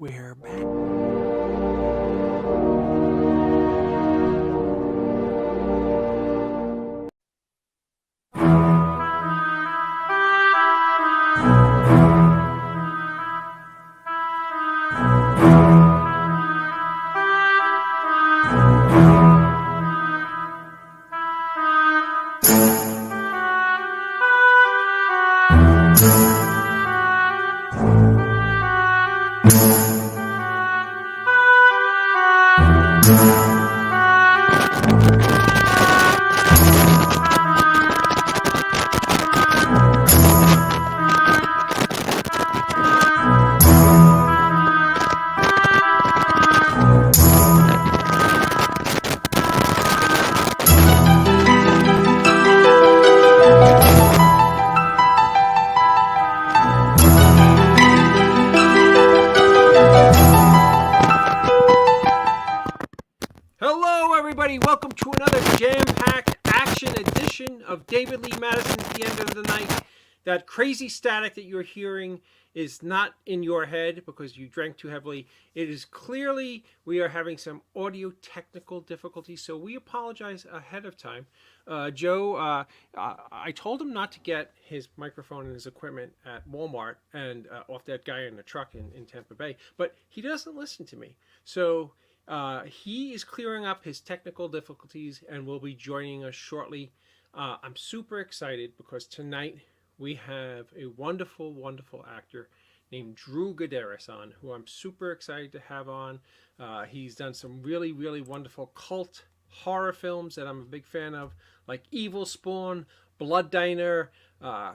We're back. Hello, everybody. Welcome to another jam-packed action edition of David Lee Madison's The End of the Night. That crazy static that you're hearing is not in your head because you drank too heavily. It is clearly we are having some audio technical difficulties, so we apologize ahead of time. Joe, I told him not to get his microphone and his equipment at Walmart and off that guy in the truck in Tampa Bay, but he doesn't listen to me. So he is clearing up his technical difficulties and will be joining us shortly. I'm super excited because tonight we have a wonderful, wonderful actor named Godderis on, who I'm super excited to have on. He's done some really, really wonderful cult horror films that I'm a big fan of, like Evil Spawn, Blood Diner,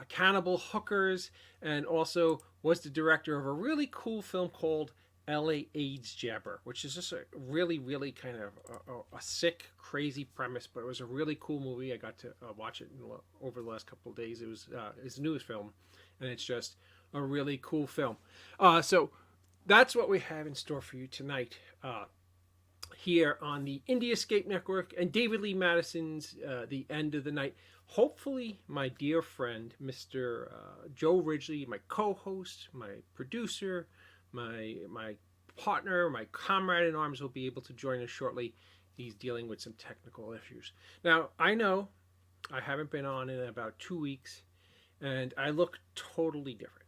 Cannibal Hookers, and also was the director of a really cool film called LA AIDS Jabber, which is just a really, really kind of a sick, crazy premise, but it was a really cool movie. I got to watch it over the last couple of days. It was his newest film, and it's just a really cool film. So that's what we have in store for you tonight here on the Indie Escape Network and David Lee Madison's The End of the Night. Hopefully, my dear friend, Mr. Joe Ridgely, my co-host, my producer, my partner, my comrade in arms will be able to join us shortly. He's dealing with some technical issues. Now, I know I haven't been on in about 2 weeks, and I look totally different.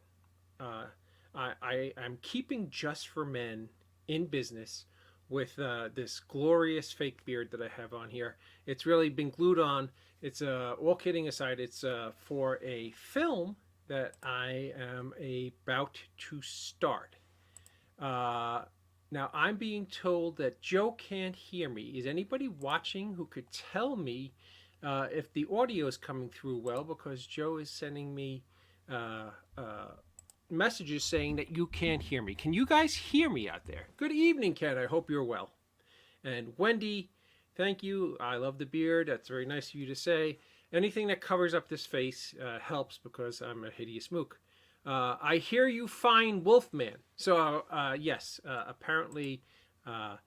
I'm keeping Just for Men in business with this glorious fake beard that I have on here. It's really been glued on. It's all kidding aside, it's for a film that I am about to start. Now I'm being told that Joe can't hear me. Is anybody watching who could tell me if the audio is coming through well? Because Joe is sending me messages saying that you can't hear me. Can you guys hear me out there? Good evening, Ken. I hope you're well. And Wendy, thank you. I love the beard. That's very nice of you to say. Anything that covers up this face helps because I'm a hideous mook. I hear you fine, Wolfman. So, yes, apparently I'm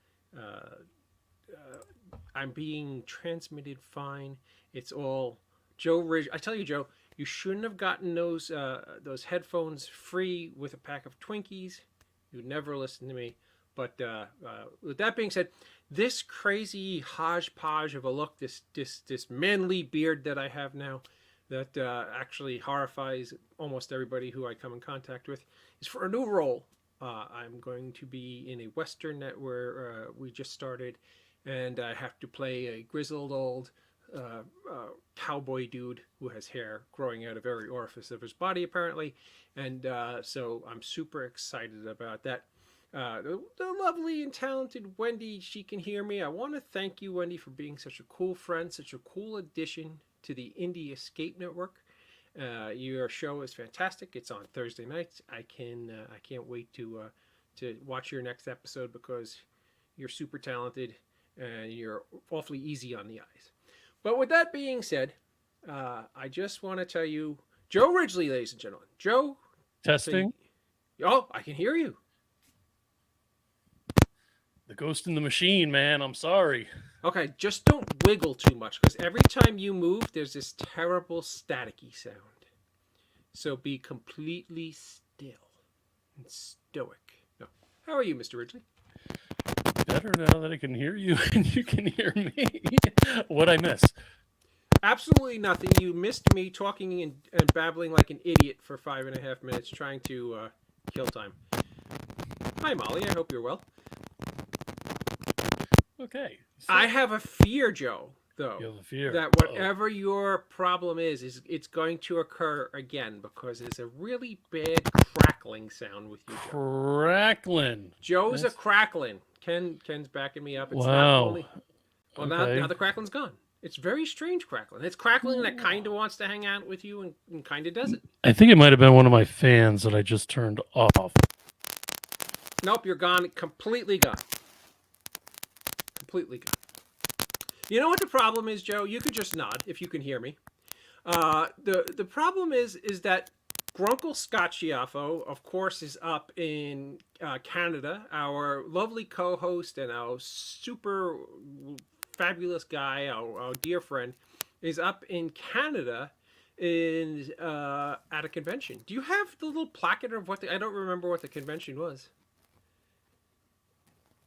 being transmitted fine. It's all Joe Ridge. I tell you, Joe, you shouldn't have gotten those headphones free with a pack of Twinkies. You'd never listen to me. But with that being said, this crazy hodgepodge of a look, this manly beard that I have now, that actually horrifies almost everybody who I come in contact with, is for a new role. I'm going to be in a Western net where we just started, and I have to play a grizzled old cowboy dude who has hair growing out of every orifice of his body, apparently. And so I'm super excited about that. The lovely and talented Wendy, she can hear me. I want to thank you, Wendy, for being such a cool friend, such a cool addition to the Indie Escape Network. Your show is fantastic. It's on Thursday nights. I can't wait to watch your next episode because you're super talented and you're awfully easy on the eyes. But with that being said, I just want to tell you, Joe Ridgely, ladies and gentlemen. Joe. Testing. Oh, I can hear you. The ghost in the machine, man. I'm sorry. Okay, just don't wiggle too much because every time you move, there's this terrible staticky sound. So be completely still and stoic. No. How are you, Mr. Ridgely? Better now that I can hear you and you can hear me. What'd I miss? Absolutely nothing. You missed me talking and babbling like an idiot for 5.5 minutes trying to kill time. Hi, Molly. I hope you're well. Okay. So I have a fear, Joe, though, you have a fear. that whatever your problem is it's going to occur again because there's a really bad crackling sound with you, Joe. Crackling. Joe's a crackling. Ken's backing me up. It's not Wow. only... Well, Okay. now the crackling's gone. It's very strange crackling. It's crackling that kind of wants to hang out with you and kind of doesn't. I think it might have been one of my fans that I just turned off. Nope, you're gone. Completely gone. Completely gone. You know what the problem is, Joe? You could just nod if you can hear me. The problem is that Grunkle Scott Schiaffo, of course, is up in Canada. Our lovely co-host and our super fabulous guy, our dear friend, is up in Canada at a convention. Do you have the little placard of what I don't remember what the convention was.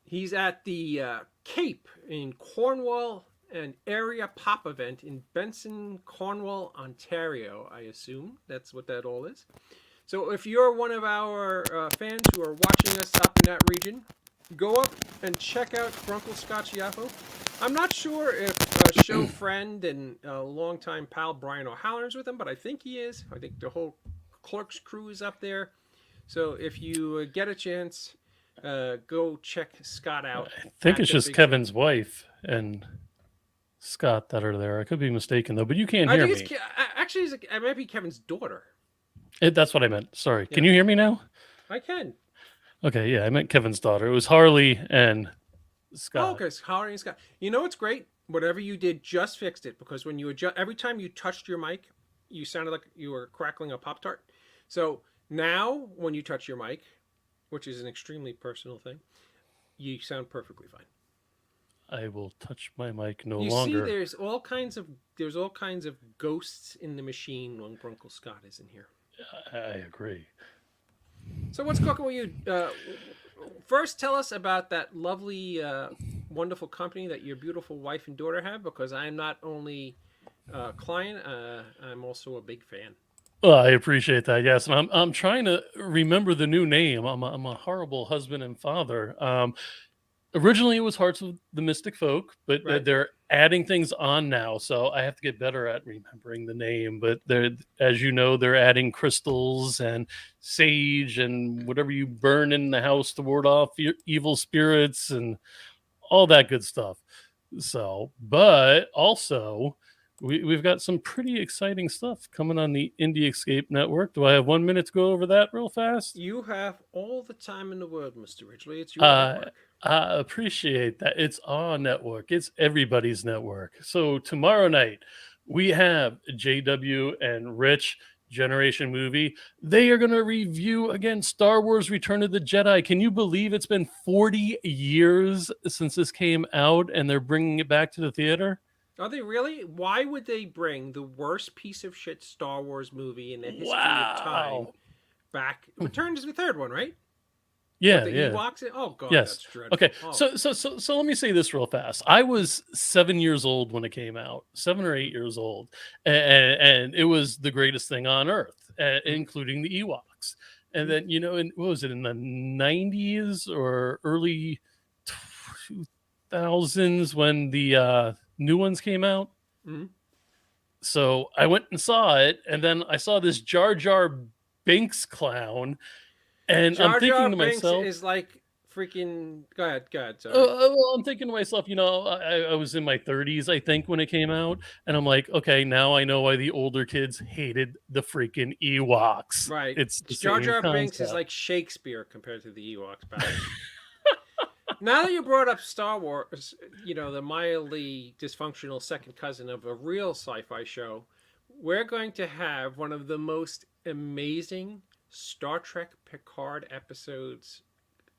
He's at the Cape in Cornwall, an area pop event in Benson, Cornwall, Ontario, I assume. That's what that all is. So if you're one of our fans who are watching us up in that region, go up and check out Grunkle Scott Schiaffo. I'm not sure if show friend and longtime pal Brian O'Halloran's with him, but I think he is. I think the whole Clerks crew is up there. So if you get a chance, go check Scott out. I think it's just Kevin's wife and Scott that are there. I could be mistaken though, but you can't hear me. Actually, it might be Kevin's daughter. That's what I meant. Sorry. Yeah. Can you hear me now? I can. Okay, yeah, I meant Kevin's daughter. It was Harley and Scott. Oh, okay, it's Harley and Scott. You know what's great? Whatever you did, just fixed it because when you adjust, every time you touched your mic, you sounded like you were crackling a Pop-Tart. So now, when you touch your mic, which is an extremely personal thing, you sound perfectly fine. I will touch my mic no you longer. You see, there's all kinds of ghosts in the machine when Grunkle Scott is in here. I agree. So what's cooking with you? First, tell us about that lovely, wonderful company that your beautiful wife and daughter have, because I'm not only a client, I'm also a big fan. Well, I appreciate that. Yes, and I'm trying to remember the new name. I'm a horrible husband and father. Originally, it was Hearts of the Mystic Folk, but right. They're adding things on now, so I have to get better at remembering the name. But as you know, they're adding crystals and sage and whatever you burn in the house to ward off evil spirits and all that good stuff. So, but also, we've got some pretty exciting stuff coming on the Indie Escape Network. Do I have 1 minute to go over that real fast? You have all the time in the world, Mr. Ridgely. It's your network. I appreciate that. It's our network. It's everybody's network. So tomorrow night, we have JW and Rich, Generation Movie. They are going to review, again, Star Wars Return of the Jedi. Can you believe it's been 40 years since this came out and they're bringing it back to the theater? Are they really? Why would they bring the worst piece of shit Star Wars movie in the history of time back? Return is the third one, right? Yeah, the Ewoks? Oh god, yes. That's dreadful. Okay, oh. so let me say this real fast. I was 7 years old when it came out, 7 or 8 years old, and it was the greatest thing on earth, including the Ewoks. And then what was it in the 90s or early 2000s when the new ones came out? Mm-hmm. So I went and saw it, and then I saw this Jar Jar Binks clown. And Jar I'm thinking Jar to Binks myself, is like freaking. Go ahead. Sorry. Well, I'm thinking to myself, I was in my 30s, I think, when it came out, and I'm like, okay, now I know why the older kids hated the freaking Ewoks. Right. It's the Jar Jar Binks is like Shakespeare compared to the Ewoks. Now that you brought up Star Wars, the mildly dysfunctional second cousin of a real sci-fi show, we're going to have one of the most amazing Star Trek Picard episodes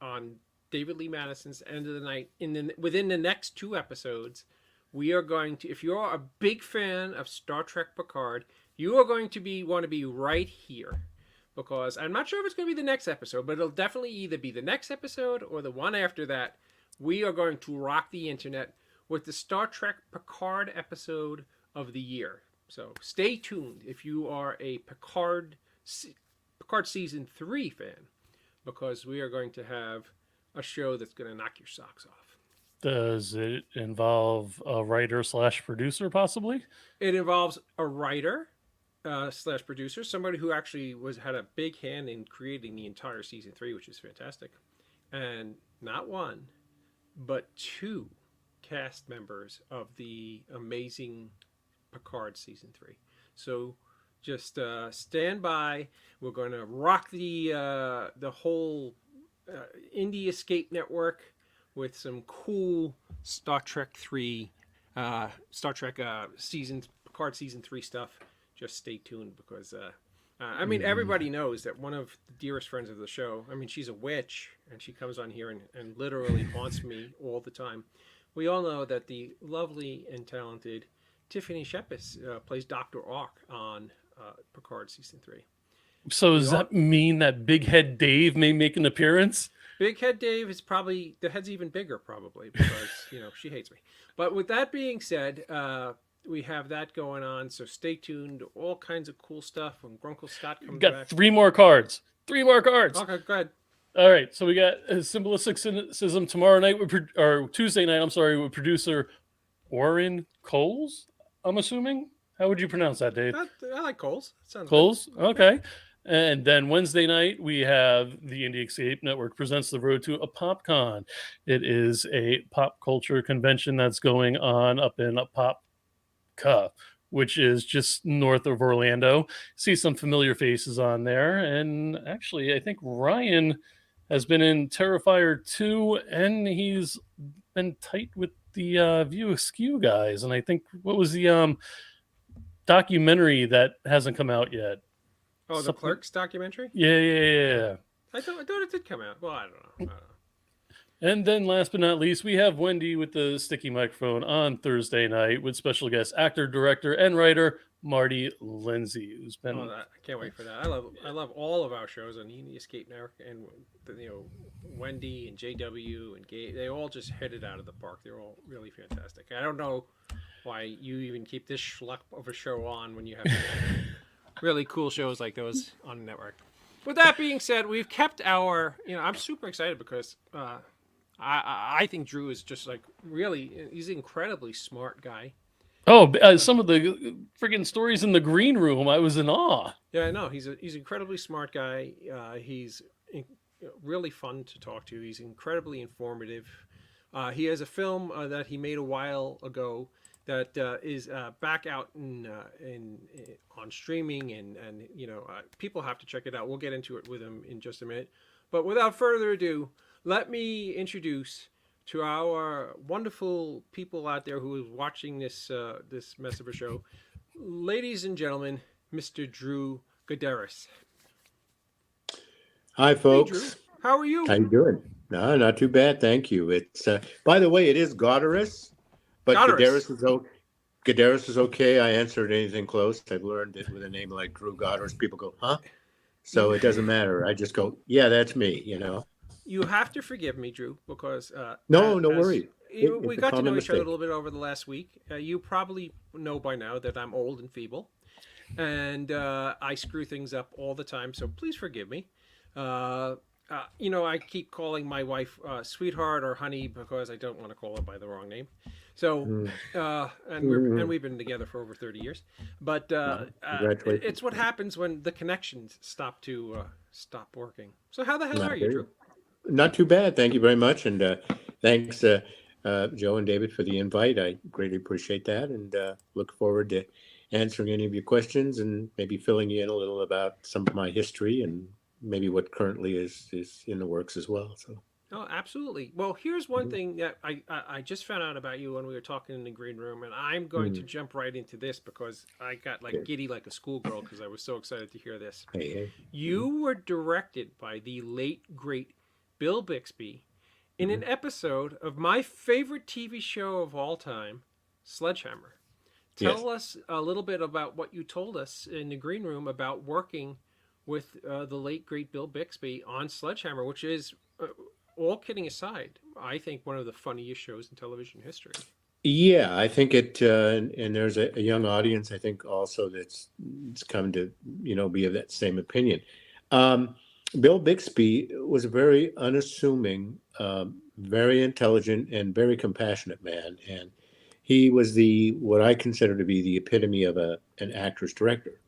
on David Lee Madison's End of the Night. Within the next 2 episodes, we are going to, if you're a big fan of Star Trek Picard, you are going to want to be right here, because I'm not sure if it's going to be the next episode, but it'll definitely either be the next episode or the one after that. We are going to rock the internet with the Star Trek Picard episode of the year. So stay tuned if you are a Picard Season 3 fan, because we are going to have a show that's going to knock your socks off. Does it involve a writer slash producer, possibly? It involves a writer slash producer, somebody who actually had a big hand in creating the entire Season 3, which is fantastic. And not one, but two cast members of the amazing Picard Season 3. So just stand by. We're going to rock the whole Indie Escape Network with some cool Star Trek 3, Picard Season 3 stuff. Just stay tuned, because I mean, everybody knows that one of the dearest friends of the show, I mean, she's a witch, and she comes on here and literally haunts me all the time. We all know that the lovely and talented Tiffany Shepis plays Dr. Ock on Picard Season 3. So does that mean that Big Head Dave may make an appearance? Big Head Dave is probably, the head's even bigger probably, because, she hates me. But with that being said, we have that going on, so stay tuned. All kinds of cool stuff when Grunkle Scott comes back. We got 3 more cards. 3 more cards. Okay, go ahead. All right, so we got Symbolistic Cynicism tomorrow night, or Tuesday night, I'm sorry, with producer Warren Coles, I'm assuming. How would you pronounce that, Dave? I like Coles. Sounds Coles? good. Okay. And then Wednesday night, we have the Indie Escape Network presents The Road to a PopCon. It is a pop culture convention that's going on up in Popka, which is just north of Orlando. See some familiar faces on there. And actually, I think Ryan has been in Terrifier 2, and he's been tight with the View Askew guys. And I think, what was the documentary that hasn't come out yet? Oh, the Clerks documentary? Yeah. I thought it did come out. Well, I don't know. And then last but not least, we have Wendy with the sticky microphone on Thursday night with special guest actor, director, and writer Marty Lindsay, who's been. I can't wait for that. I love all of our shows on the Indie Escape Network, and Wendy and JW and Gabe, they all just hit it out of the park. They're all really fantastic. I don't know why you even keep this schluck of a show on when you have really cool shows like those on the network. With that being said, we've kept our, I'm super excited because I think Drew is just he's an incredibly smart guy. Oh, some of the friggin' stories in the green room, I was in awe. Yeah, I know. He's an incredibly smart guy. He's really fun to talk to. He's incredibly informative. He has a film that he made a while ago that is back out on streaming, and people have to check it out. We'll get into it with him in just a minute. But without further ado, let me introduce to our wonderful people out there who is watching this mess of a show, ladies and gentlemen, Mr. Drew Godderis. Hi, folks. Hey, Drew. How are you? How you doing? No, not too bad, thank you. It's by the way, it is Godderis. But Godderis is okay. I answered anything close. I've learned that with a name like Drew Godderis, people go, huh? So it doesn't matter. I just go, yeah, that's me, You have to forgive me, Drew, because... no worries. We got to know each other a little bit over the last week. You probably know by now that I'm old and feeble, and I screw things up all the time, so please forgive me. I keep calling my wife sweetheart or honey because I don't want to call her by the wrong name. So, and we've been together for over 30 years. But it's what happens when the connections stop working. So how the hell are you, Drew? Not too bad. Thank you very much. And thanks, Joe and David, for the invite. I greatly appreciate that, and look forward to answering any of your questions and maybe filling you in a little about some of my history and maybe what currently is in the works as well. So. Oh, absolutely. Well, here's one thing that I just found out about you when we were talking in the green room, and I'm going to jump right into this because I got giddy like a schoolgirl because I was so excited to hear this. Hey. You were directed by the late, great Bill Bixby in an episode of my favorite TV show of all time, Sledgehammer. Tell us a little bit about what you told us in the green room about working with the late great Bill Bixby on Sledgehammer, which is, all kidding aside, I think one of the funniest shows in television history. Yeah, I think and there's a young audience, I think, also it's come to, be of that same opinion. Um, Bill Bixby was a very unassuming, very intelligent, and very compassionate man, and he was what I consider to be the epitome of an actor's director,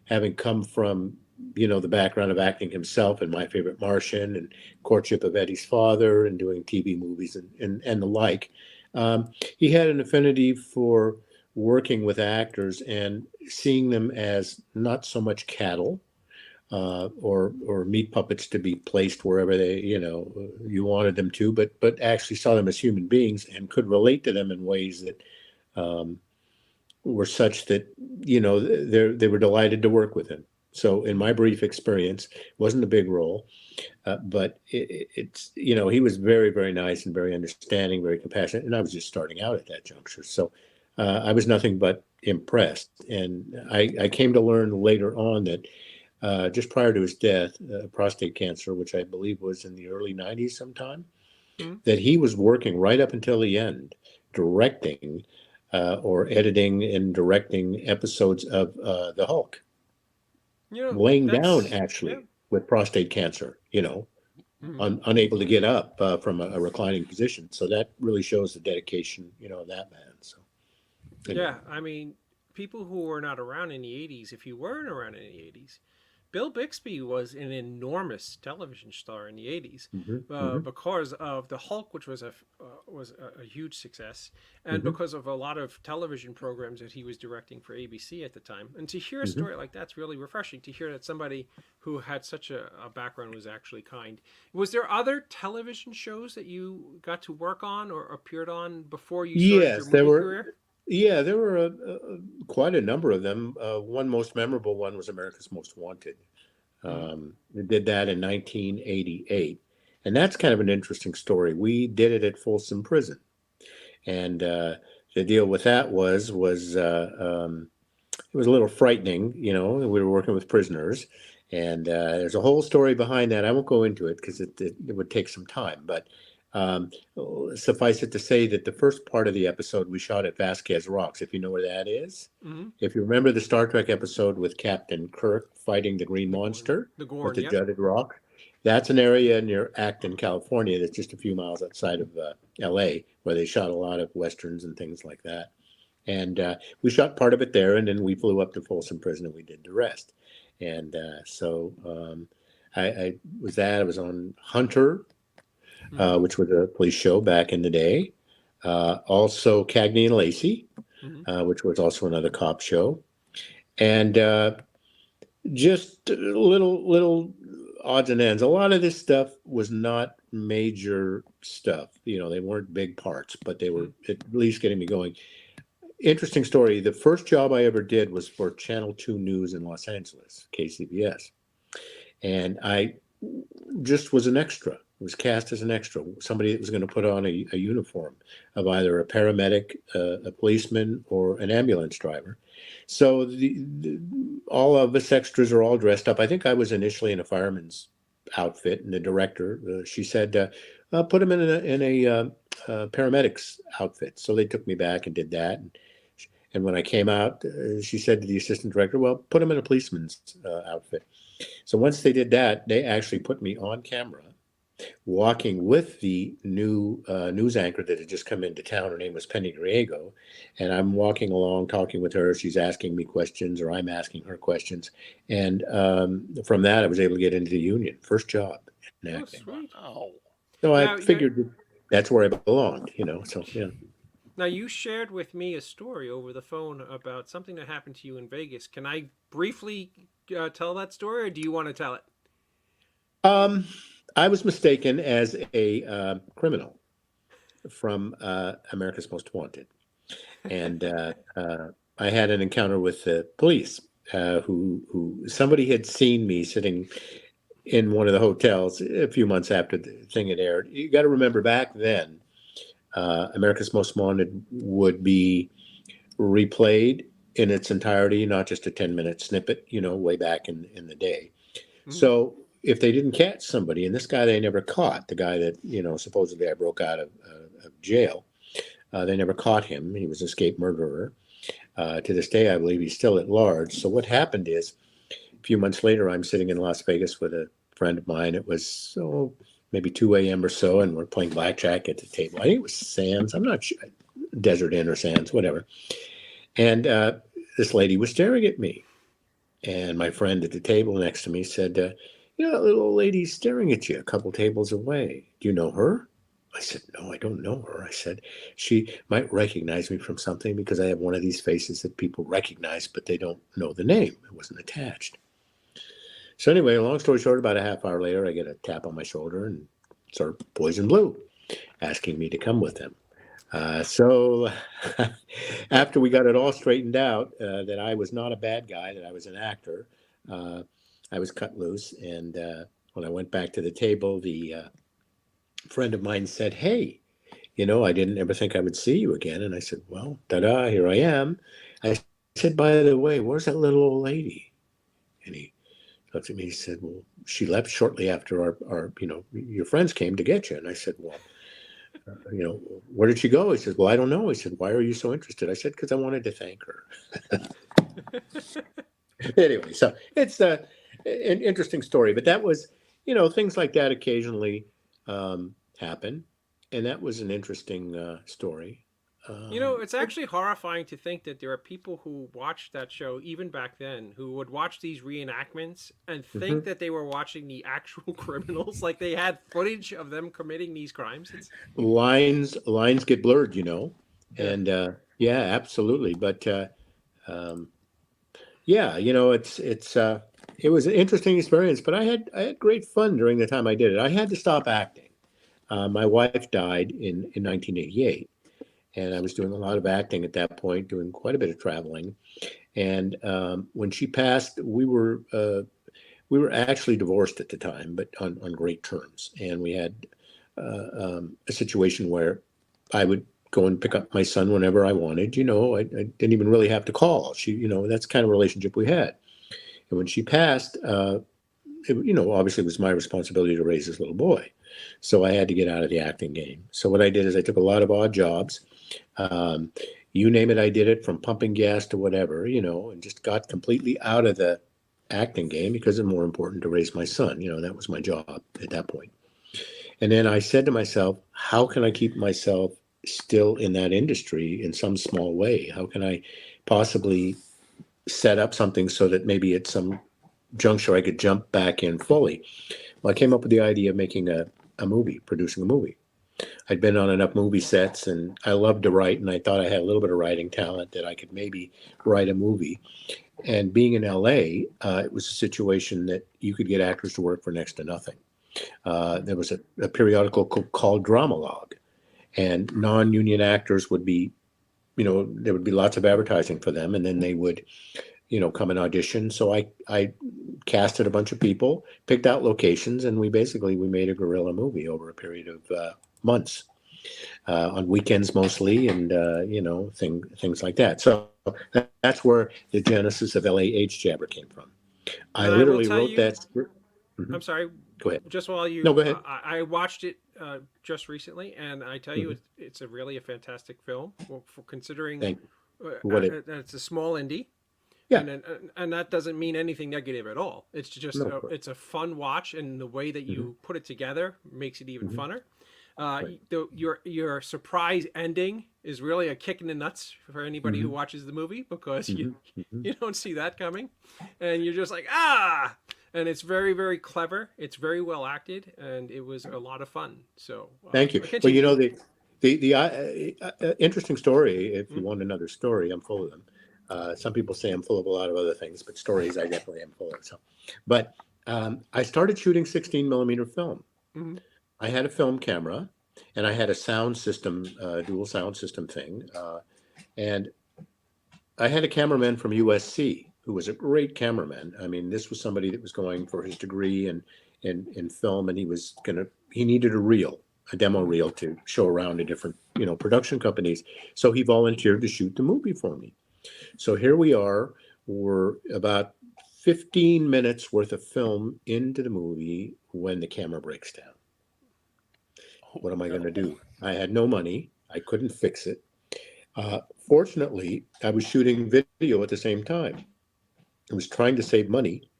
having come from, the background of acting himself in My Favorite Martian and Courtship of Eddie's Father and doing TV movies and the like. He had an affinity for working with actors and seeing them as not so much cattle, or meat puppets to be placed wherever you wanted them to, but actually saw them as human beings and could relate to them in ways that um, were such that they were delighted to work with him. So in my brief experience, it wasn't a big role, but it's he was very, very nice and very understanding, very compassionate, and I was just starting out at that juncture, so I was nothing but impressed. And I came to learn later on that just prior to his death, prostate cancer, which I believe was in the early '90s sometime, Mhm. that he was working right up until the end, directing or editing and directing episodes of the Hulk, laying down That's, yeah. actually with prostate cancer, Mhm. unable to get up from a reclining position. So that really shows the dedication, of that man. So anyway. Yeah, I mean, people who were not around in the 80s, if you weren't around in the 80s, Bill Bixby was an enormous television star in the 80s, Hmm. Hmm. because of the Hulk, which was a huge success, and Hmm. because of a lot of television programs that he was directing for ABC at the time. And to hear a Hmm. story like that's really refreshing, to hear that somebody who had such a background was actually kind. Was there other television shows that you got to work on or appeared on before you started your Yes, there movie were. career? Yeah, there were quite a number of them. One most memorable one was America's Most Wanted. Mm-hmm. We did that in 1988, and that's kind of an interesting story. We did it at Folsom Prison, and the deal with that was it was a little frightening. We were working with prisoners, and there's a whole story behind that. I won't go into it because it would take some time, but um, suffice it to say that the first part of the episode we shot at Vasquez Rocks, if you know where that is. Mm-hmm. If you remember the Star Trek episode with Captain Kirk fighting the Green The Gorn. Monster The with Gorn, the yeah. jutted rock, that's an area near Acton, California, that's just a few miles outside of LA, where they shot a lot of westerns and things like that. And we shot part of it there, and then we flew up to Folsom Prison and we did the rest. And I was that. I was on Hunter, Mm-hmm. which was a police show back in the day. Also Cagney and Lacey, Mm-hmm. which was also another cop show. And just little odds and ends. A lot of this stuff was not major stuff. They weren't big parts, but they were at least getting me going. Interesting story. The first job I ever did was for Channel 2 News in Los Angeles, KCBS. And I just was an extra, was cast as an extra, somebody that was going to put on a uniform of either a paramedic, a policeman, or an ambulance driver. So all of us extras are all dressed up. I think I was initially in a fireman's outfit, and the director, she said, put him in a paramedic's outfit. So they took me back and did that. And when I came out, she said to the assistant director, well, put him in a policeman's outfit. So once they did that, they actually put me on camera walking with the new news anchor that had just come into town. Her name was Penny Griego. And I'm walking along, talking with her. She's asking me questions, or I'm asking her questions. And from that, I was able to get into the union. First job in Oh, acting. sweet. Wow. So I Now, figured that's where I belonged, so yeah. now you shared with me a story over the phone about something that happened to you in Vegas. Can I briefly tell that story, or do you want to tell it? I was mistaken as a criminal from America's Most Wanted, and I had an encounter with the police, who somebody had seen me sitting in one of the hotels a few months after the thing had aired. You got to remember, back then, America's Most Wanted would be replayed in its entirety, not just a 10-minute snippet, way back in the day. Mhm. So if they didn't catch somebody, and this guy they never caught, the guy that, supposedly I broke out of jail, they never caught him. He was an escaped murderer. To this day, I believe he's still at large. So what happened is, a few months later, I'm sitting in Las Vegas with a friend of mine. It was maybe 2 a.m. or so, and we're playing blackjack at the table. I think it was Sands. I'm not sure. Desert Inn or Sands, whatever. And this lady was staring at me. And my friend at the table next to me said, that little old lady's staring at you a couple tables away. Do you know her? I said, no, I don't know her. I said, she might recognize me from something because I have one of these faces that people recognize, but they don't know the name. It wasn't attached. So anyway, long story short, about a half hour later, I get a tap on my shoulder and sort of Boys in Blue asking me to come with them. So after we got it all straightened out, that I was not a bad guy, that I was an actor, I was cut loose. And when I went back to the table, the friend of mine said, hey, I didn't ever think I would see you again. And I said, well, ta-da, here I am. I said, by the way, where's that little old lady? And he looked at me, he said, well, she left shortly after our your friends came to get you. And I said, well, where did she go? He said, well, I don't know. He said, why are you so interested? I said, because I wanted to thank her. Anyway, so it's an interesting story, but that was, things like that occasionally happen. And that was an interesting story. It's actually horrifying to think that there are people who watched that show even back then who would watch these reenactments and think that they were watching the actual criminals, like they had footage of them committing these crimes. Lines get blurred, Yeah. and yeah, absolutely. But yeah, it was an interesting experience. But I had great fun during the time I did it. I had to stop acting. My wife died in 1988. And I was doing a lot of acting at that point, doing quite a bit of traveling. And when she passed, we were actually divorced at the time, but on great terms. And we had a situation where I would go and pick up my son whenever I wanted. I didn't even really have to call. That's the kind of relationship we had. And when she passed, obviously it was my responsibility to raise this little boy. So I had to get out of the acting game. So what I did is I took a lot of odd jobs. You name it, I did it, from pumping gas to whatever, and just got completely out of the acting game because it's more important to raise my son. That was my job at that point. And then I said to myself, how can I keep myself still in that industry in some small way? How can I possibly set up something so that maybe at some juncture I could jump back in fully? Well, I came up with the idea of making a movie, producing a movie. I'd been on enough movie sets and I loved to write, and I thought I had a little bit of writing talent that I could maybe write a movie. And being in LA, it was a situation that you could get actors to work for next to nothing. There was a periodical called Dramalog, and non-union actors would be, there would be lots of advertising for them, and then they would, come and audition. So I casted a bunch of people, picked out locations, and we made a guerrilla movie over a period of months, on weekends mostly, and things like that. So that's where the genesis of LA Age Jabber came from. I literally wrote that script. I'm sorry. Go ahead. Just while you, No, go ahead. I watched it just recently, and I tell you, it's a really fantastic film for considering it's a small indie. Yeah. And that doesn't mean anything negative at all. It's just No. it's a fun watch, and the way that you put it together makes it even funner. Right. Your surprise ending is really a kick in the nuts for anybody who watches the movie, because you don't see that coming, and you're just like, ah. And it's very, very clever. It's very well acted, and it was a lot of fun. So thank you. Well, the interesting story, if you want another story, I'm full of them. Some people say I'm full of a lot of other things, but stories I definitely am full of. So, but I started shooting 16 millimeter film. I had a film camera, and I had a sound system, dual sound system thing, and I had a cameraman from USC who was a great cameraman. I mean, this was somebody that was going for his degree in film, and he needed a demo reel to show around to different production companies. So he volunteered to shoot the movie for me. So here we are. We're about 15 minutes worth of film into the movie when the camera breaks down. What am I going to do? I had no money. I couldn't fix it. Fortunately, I was shooting video at the same time. I was trying to save money.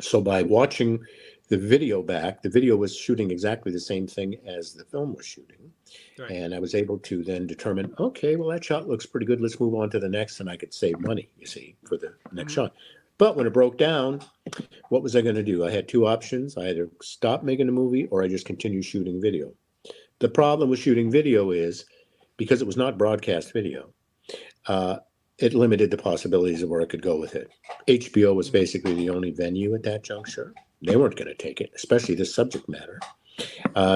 So by watching the video back, the video was shooting exactly the same thing as the film was shooting. Right. And I was able to then determine, okay, well, that shot looks pretty good. Let's move on to the next. And I could save money, you see, for the next shot. But when it broke down, what was I going to do? I had two options. I either stop making a movie or I just continue shooting video. The problem with shooting video is because it was not broadcast video, it limited the possibilities of where I could go with it. HBO was basically the only venue at that juncture. They weren't going to take it, especially this subject matter.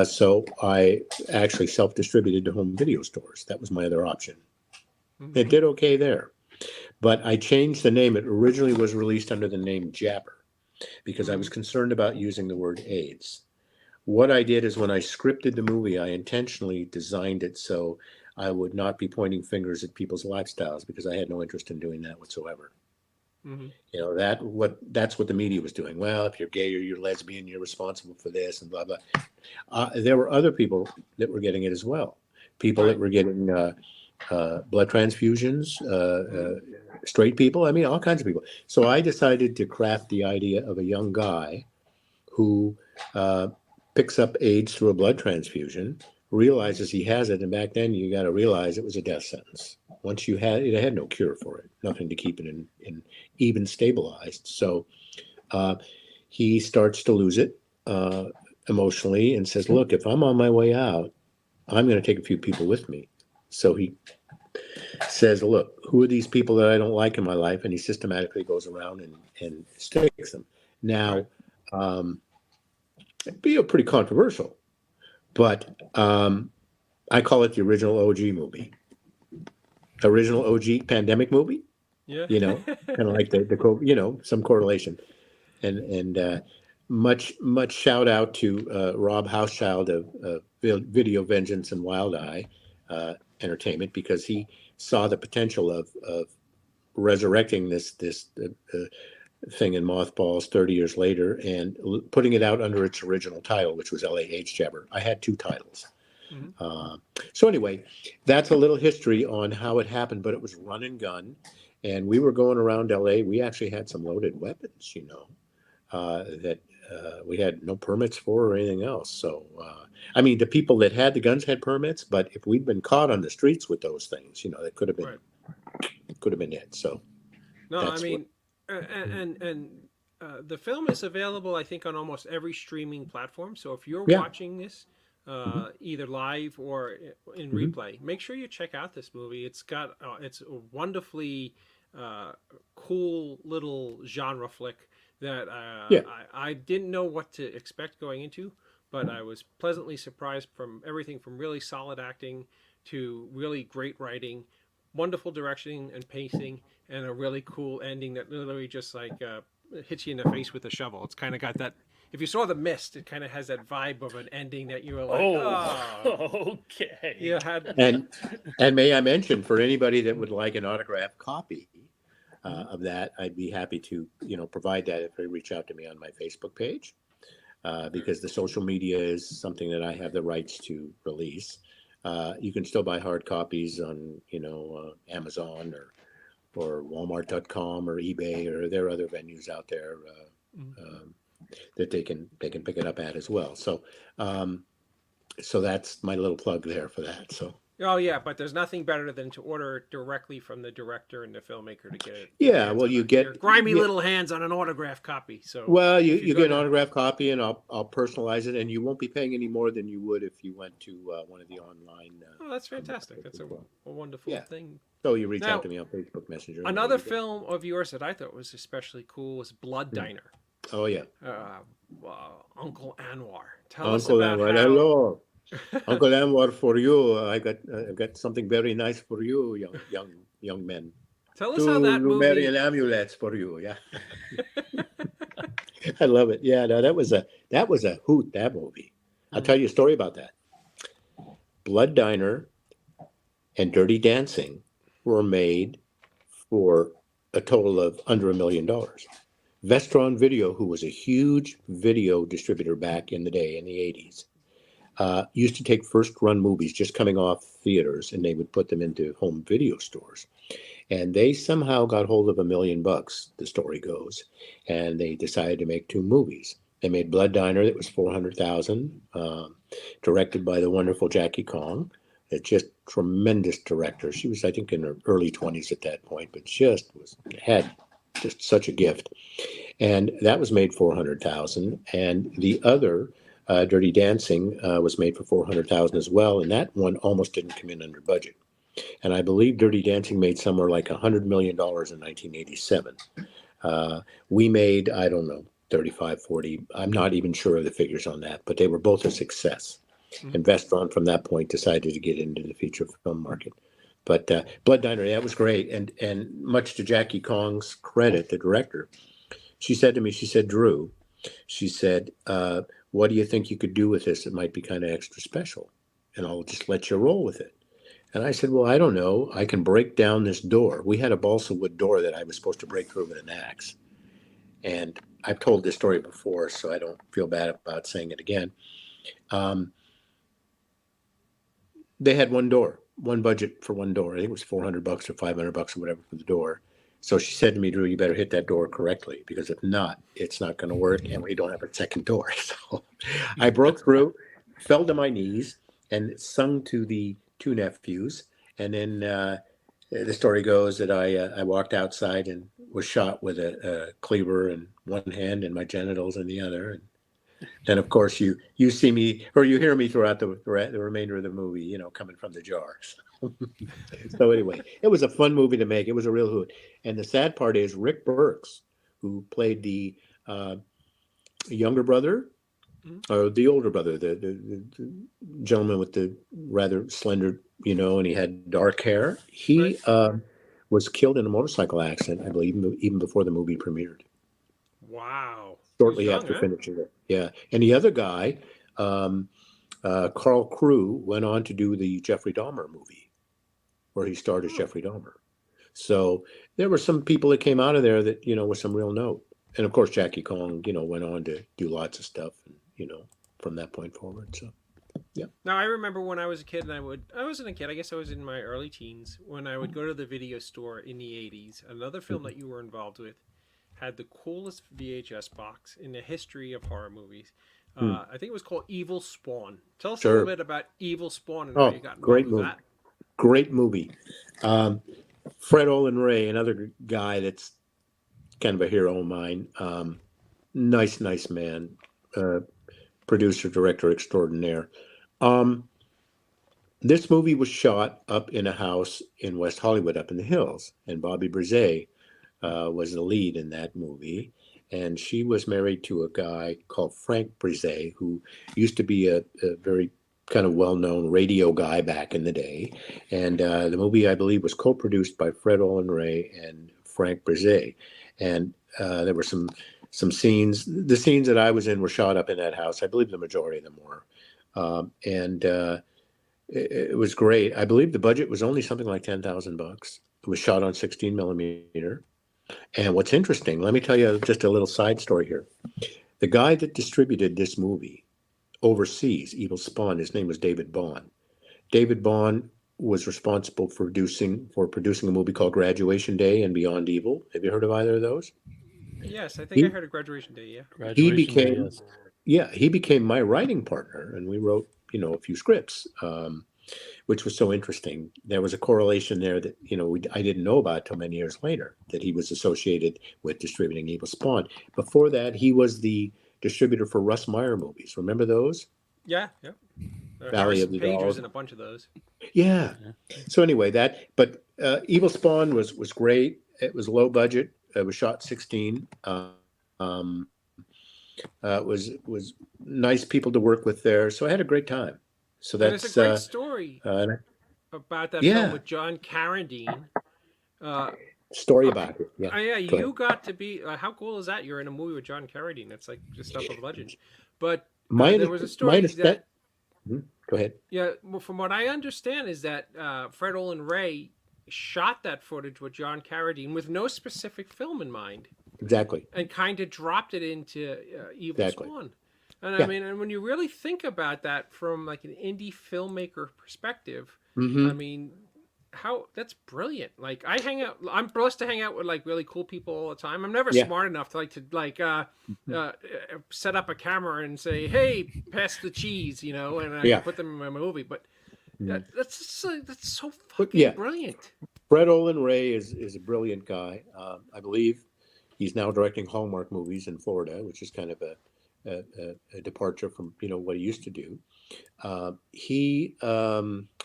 So I actually self-distributed to home video stores. That was my other option. It did okay there. But I changed the name. It originally was released under the name Jabber because I was concerned about using the word AIDS. What I did is when I scripted the movie, I intentionally designed it so I would not be pointing fingers at people's lifestyles because I had no interest in doing that whatsoever. You know, that's what the media was doing. Well, if you're gay or you're lesbian, you're responsible for this and blah, blah. There were other people that were getting it as well. People that were getting blood transfusions, straight people, I mean, all kinds of people. So I decided to craft the idea of a young guy who picks up AIDS through a blood transfusion, realizes he has it, and back then you got to realize it was a death sentence. Once you had it, had no cure for it, nothing to keep it in even stabilized. So he starts to lose it emotionally and says, look, if I'm on my way out, I'm going to take a few people with me. So he says, look, who are these people that I don't like in my life? And he systematically goes around and sticks them. Now, it'd be pretty controversial, but I call it the original OG movie. Original OG pandemic movie. Yeah. You know, kind of like the you know, some correlation. And much shout out to Rob Housechild of Video Vengeance and Wild Eye Entertainment, because he saw the potential of resurrecting this thing in mothballs 30 years later and putting it out under its original title, which was LAH Jabber. I had two titles. So anyway, that's a little history on how it happened, but it was run and gun. And we were going around LA. We actually had some loaded weapons, you know, that we had no permits for or anything else. So, I mean, the people that had the guns had permits, but if we'd been caught on the streets with those things, you know, it could have been it. So, no, I mean, the film is available, I think, on almost every streaming platform. So if you're watching this, either live or in replay, make sure you check out this movie. It's got it's a wonderfully cool little genre flick that I didn't know what to expect going into, but I was pleasantly surprised from everything from really solid acting to really great writing, wonderful direction and pacing, and a really cool ending that literally just like hits you in the face with a shovel. It's kind of got that. If you saw The Mist, it kind of has that vibe of an ending that you were like, oh, okay. You had... And may I mention, for anybody that would like an autographed copy of that, I'd be happy to, you know, provide that if they reach out to me on my Facebook page, because the social media is something that I have the rights to release. You can still buy hard copies on, you know, Amazon or Walmart.com or eBay, or there are other venues out there that they can pick it up at as well. So so that's my little plug there for that. So oh yeah, but there's nothing better than to order it directly from the director and the filmmaker to get it. Yeah, well, you get your grimy little hands on an autographed copy. So well, you get an autographed copy, and I'll personalize it, and you won't be paying any more than you would if you went to one of the online. Oh, that's fantastic. That's a wonderful thing. So you reach out to me on Facebook Messenger. Another film of yours that I thought was especially cool was Blood Diner. Oh yeah. Uncle Anwar. Tell us Uncle about Anwar. Hello. Uncle Anwar, for you, I've got something very nice for you, young men. Tell us how that movie. Marian amulets for you, yeah. I love it. Yeah, no, that was a hoot. That movie. I'll tell you a story about that. Blood Diner and Dirty Dancing were made for a total of under $1 million. Vestron Video, who was a huge video distributor back in the day, in the 80s, used to take first-run movies just coming off theaters, and they would put them into home video stores. And they somehow got hold of $1 million, the story goes, and they decided to make 2 movies. They made Blood Diner, that was $400,000, directed by the wonderful Jackie Kong. It's just tremendous director. She was, I think, in her early 20s at that point, but had just such a gift. And that was made $400,000. And the other, Dirty Dancing, was made for $400,000 as well. And that one almost didn't come in under budget. And I believe Dirty Dancing made somewhere like $100 million in 1987. We made, I don't know, 35, 40. I'm not even sure of the figures on that, but they were both a success. And Vestron from that point decided to get into the feature film market. But Blood Diner, that was great. And much to Jackie Kong's credit, the director, she said to me, she said, Drew, she said, what do you think you could do with this? It might be kind of extra special, and I'll just let you roll with it. And I said, well, I don't know. I can break down this door. We had a balsa wood door that I was supposed to break through with an axe. And I've told this story before, so I don't feel bad about saying it again. They had one door, one budget for one door. I think it was $400 or $500 or whatever for the door. So she said to me, Drew, you better hit that door correctly, because if not, it's not going to work, and we don't have a second door. So I broke through, fell to my knees, and sung to the 2 nephews. And then the story goes that I walked outside and was shot with a cleaver in one hand and my genitals in the other. And then, of course, you see me, or you hear me throughout the remainder of the movie, coming from the jar. So anyway, it was a fun movie to make. It was a real hoot. And the sad part is Rick Burks, who played the younger brother, or the older brother, the gentleman with the rather slender, and he had dark hair. He was killed in a motorcycle accident, I believe, even before the movie premiered. Wow. Shortly after finishing it. Yeah. And the other guy, Carl Crew, went on to do the Jeffrey Dahmer movie, where he starred as Jeffrey Dahmer. So there were some people that came out of there that, with some real note. And of course, Jackie Kong, went on to do lots of stuff, from that point forward. So, yeah. Now, I remember when I was a kid, and I wasn't a kid, I guess I was in my early teens, when I would go to the video store in the 80s. Another film that you were involved with had the coolest VHS box in the history of horror movies. I think it was called Evil Spawn. Tell us a little bit about Evil Spawn and how you got involved with that. Great movie. Fred Olin Ray, another guy that's kind of a hero of mine. Nice man. Producer, director extraordinaire. This movie was shot up in a house in West Hollywood, up in the hills, and Bobby Brzee was the lead in that movie. And she was married to a guy called Frank Brzee, who used to be a very kind of well-known radio guy back in the day. And the movie, I believe, was co-produced by Fred Olin Ray and Frank Brzee. And there were some scenes. The scenes that I was in were shot up in that house. I believe the majority of them were. It was great. I believe the budget was only something like $10,000. It was shot on 16 millimeter. And what's interesting, let me tell you just a little side story here. The guy that distributed this movie overseas, Evil Spawn, his name was David Bond. David Bond was responsible for producing a movie called Graduation Day and Beyond Evil. Have you heard of either of those? Yes, I think I heard of Graduation Day, yeah. He became my writing partner, and we wrote, a few scripts, which was so interesting. There was a correlation there that, I didn't know about till many years later, that he was associated with distributing Evil Spawn. Before that, he was the distributor for Russ Meyer movies. Remember those? Yeah. Valley of the Dolls and a bunch of those. Yeah. So anyway, Evil Spawn was great. It was low budget. It was shot 16. It was nice people to work with there. So I had a great time. So that's a great story about that film with John Carradine. Story about it. Yeah. You got to be. How cool is that? You're in a movie with John Carradine. That's like just stuff of legend. But there was a story Go ahead. Yeah, well, from what I understand is that Fred Olin Ray shot that footage with John Carradine with no specific film in mind, Exactly. and kind of dropped it into Evil Exactly. Spawn. And I Yeah. mean, and when you really think about that from like an indie filmmaker perspective, Mm-hmm. I mean, how that's brilliant. Like I'm blessed to hang out with like really cool people all the time. I'm never Yeah. smart enough to set up a camera and say, "Hey, pass the cheese," and I Yeah. put them in my movie. But Mhm. that's so But, fucking yeah. brilliant. Fred Olin Ray is a brilliant guy. I believe he's now directing Hallmark movies in Florida, which is kind of a departure from what he used to do. He